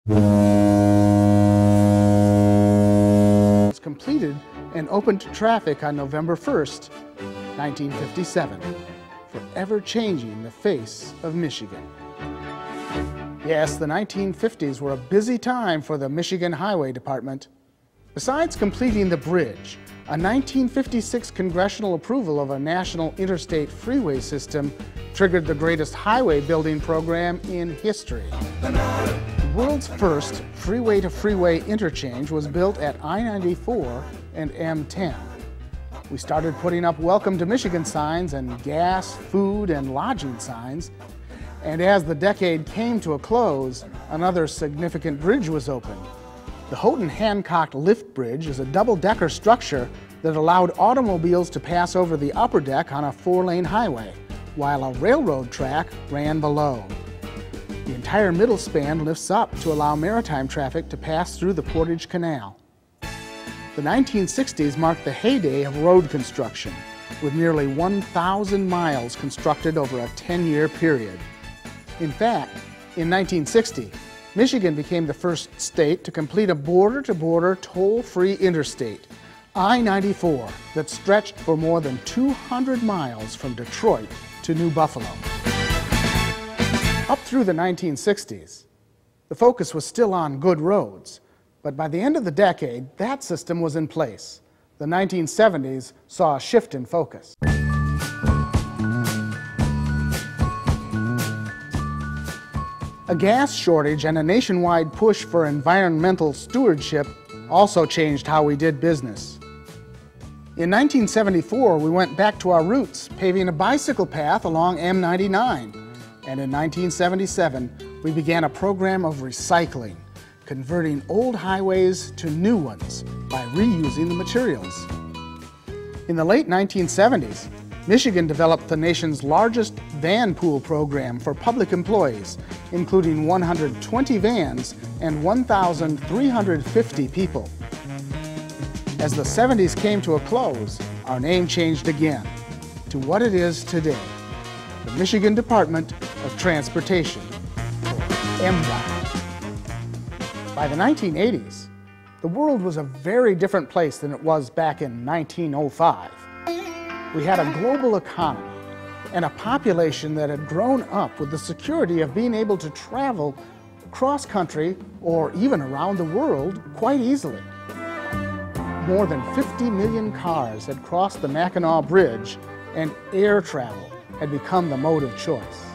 was completed and opened to traffic on November 1st, 1957, forever changing the face of Michigan. Yes, the 1950s were a busy time for the Michigan Highway Department. Besides completing the bridge, a 1956 congressional approval of a national interstate freeway system triggered the greatest highway building program in history. The world's first freeway-to-freeway interchange was built at I-94 and M10. We started putting up Welcome to Michigan signs and gas, food, and lodging signs. And as the decade came to a close, another significant bridge was opened. The Houghton-Hancock Lift Bridge is a double-decker structure that allowed automobiles to pass over the upper deck on a 4-lane highway, while a railroad track ran below. The entire middle span lifts up to allow maritime traffic to pass through the Portage Canal. The 1960s marked the heyday of road construction, with nearly 1,000 miles constructed over a 10-year period. In fact, in 1960, Michigan became the first state to complete a border-to-border toll-free interstate, I-94, that stretched for more than 200 miles from Detroit to New Buffalo. Up through the 1960s, the focus was still on good roads, but by the end of the decade, that system was in place. The 1970s saw a shift in focus. A gas shortage and a nationwide push for environmental stewardship also changed how we did business. In 1974, we went back to our roots, paving a bicycle path along M99. And in 1977, we began a program of recycling, converting old highways to new ones by reusing the materials. In the late 1970s, Michigan developed the nation's largest van pool program for public employees, including 120 vans and 1,350 people. As the 70s came to a close, our name changed again to what it is today, the Michigan Department of Transportation, or MDOT. By the 1980s, the world was a very different place than it was back in 1905. We had a global economy and a population that had grown up with the security of being able to travel cross country or even around the world quite easily. More than 50 million cars had crossed the Mackinac Bridge, and air travel had become the mode of choice.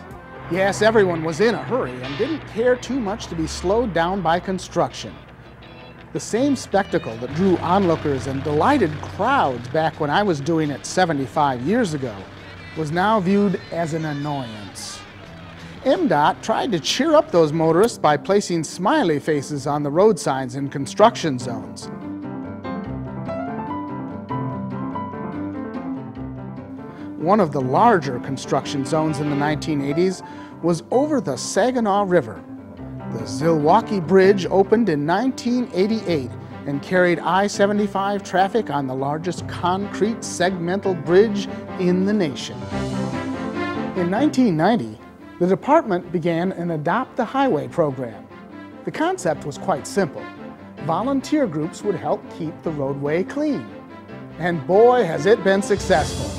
Yes, everyone was in a hurry and didn't care too much to be slowed down by construction. The same spectacle that drew onlookers and delighted crowds back when I was doing it 75 years ago was now viewed as an annoyance. MDOT tried to cheer up those motorists by placing smiley faces on the road signs in construction zones. One of the larger construction zones in the 1980s was over the Saginaw River. The Zilwaukee Bridge opened in 1988 and carried I-75 traffic on the largest concrete segmental bridge in the nation. In 1990, the department began an Adopt the Highway program. The concept was quite simple. Volunteer groups would help keep the roadway clean. And boy, has it been successful.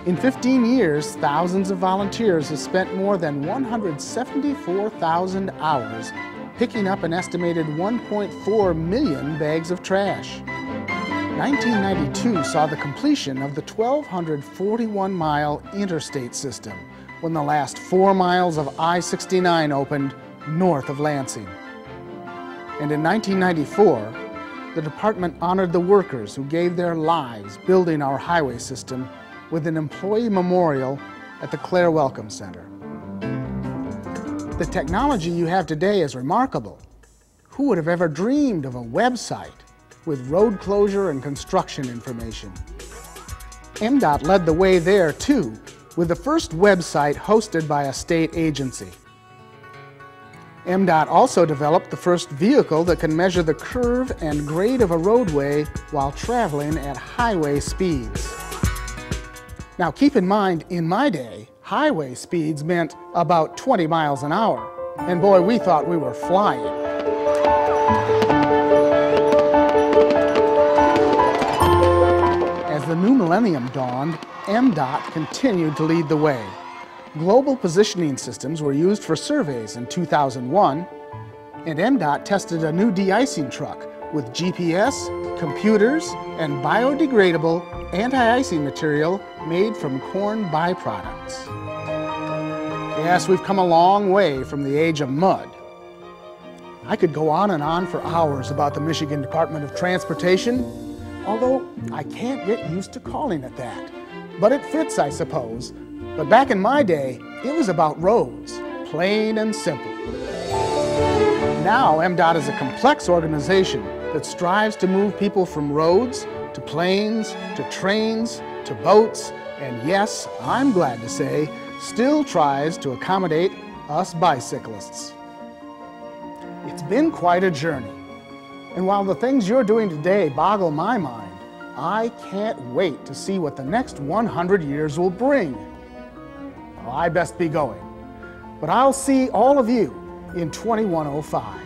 In 15 years, thousands of volunteers have spent more than 174,000 hours picking up an estimated 1.4 million bags of trash. 1992 saw the completion of the 1,241-mile interstate system when the last 4 miles of I-69 opened north of Lansing. And in 1994, the department honored the workers who gave their lives building our highway system with an employee memorial at the Clare Welcome Center. The technology you have today is remarkable. Who would have ever dreamed of a website with road closure and construction information? MDOT led the way there too, with the first website hosted by a state agency. MDOT also developed the first vehicle that can measure the curve and grade of a roadway while traveling at highway speeds. Now keep in mind, in my day, highway speeds meant about 20 miles an hour. And boy, we thought we were flying. As the new millennium dawned, MDOT continued to lead the way. Global positioning systems were used for surveys in 2001, and MDOT tested a new de-icing truck with GPS, computers, and biodegradable anti-icing material made from corn byproducts. Yes, we've come a long way from the age of mud. I could go on and on for hours about the Michigan Department of Transportation, although I can't get used to calling it that. But it fits, I suppose. But back in my day, it was about roads, plain and simple. Now, MDOT is a complex organization that strives to move people from roads to planes, to trains, to boats, and yes, I'm glad to say, still tries to accommodate us bicyclists. It's been quite a journey, and while the things you're doing today boggle my mind, I can't wait to see what the next 100 years will bring. Well, I best be going, but I'll see all of you in 2105.